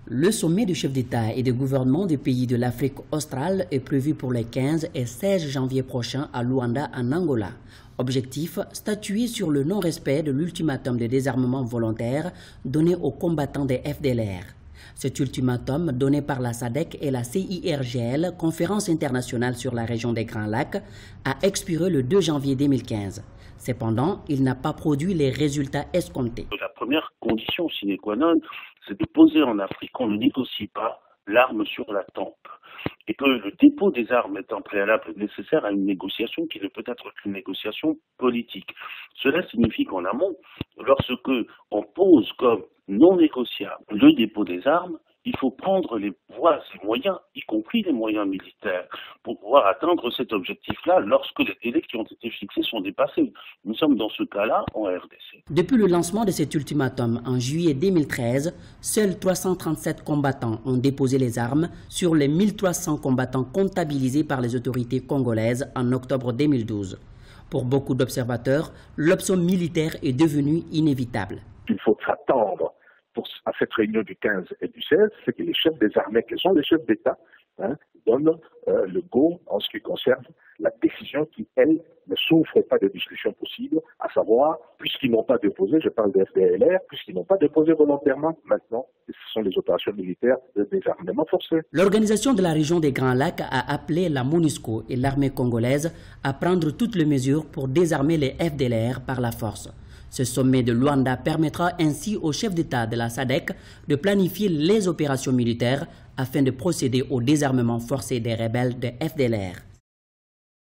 Le sommet de chefs d'État et de gouvernement des pays de l'Afrique australe est prévu pour les 15 et 16 janvier prochains à Luanda, en Angola. Objectif, statuer sur le non-respect de l'ultimatum de désarmement volontaire donné aux combattants des FDLR. Cet ultimatum, donné par la SADC et la CIRGL, Conférence internationale sur la région des Grands Lacs, a expiré le 2 janvier 2015. Cependant, il n'a pas produit les résultats escomptés. La première condition sine qua non, c'est de poser en Afrique qu'on ne négocie pas l'arme sur la tempe. Et que le dépôt des armes est un préalable nécessaire à une négociation qui ne peut être qu'une négociation politique. Cela signifie qu'en amont, lorsque on pose comme non négociable le dépôt des armes, il faut prendre les voies et moyens, y compris les moyens militaires, pour pouvoir atteindre cet objectif-là lorsque les délais qui ont été fixés sont dépassés. Nous sommes dans ce cas-là en RDC. Depuis le lancement de cet ultimatum en juillet 2013, seuls 337 combattants ont déposé les armes sur les 1300 combattants comptabilisés par les autorités congolaises en octobre 2012. Pour beaucoup d'observateurs, l'option militaire est devenue inévitable. Il faut s'attendre à cette réunion du 15 et du 16, c'est que les chefs des armées, qui sont les chefs d'État, donnent le go en ce qui concerne la décision qui, elle, ne souffre pas de discussion possible, à savoir, puisqu'ils n'ont pas déposé, je parle des FDLR, puisqu'ils n'ont pas déposé volontairement, maintenant, ce sont les opérations militaires de désarmement forcé. L'organisation de la région des Grands Lacs a appelé la MONUSCO et l'armée congolaise à prendre toutes les mesures pour désarmer les FDLR par la force. Ce sommet de Luanda permettra ainsi aux chefs d'État de la SADC de planifier les opérations militaires afin de procéder au désarmement forcé des rebelles de FDLR.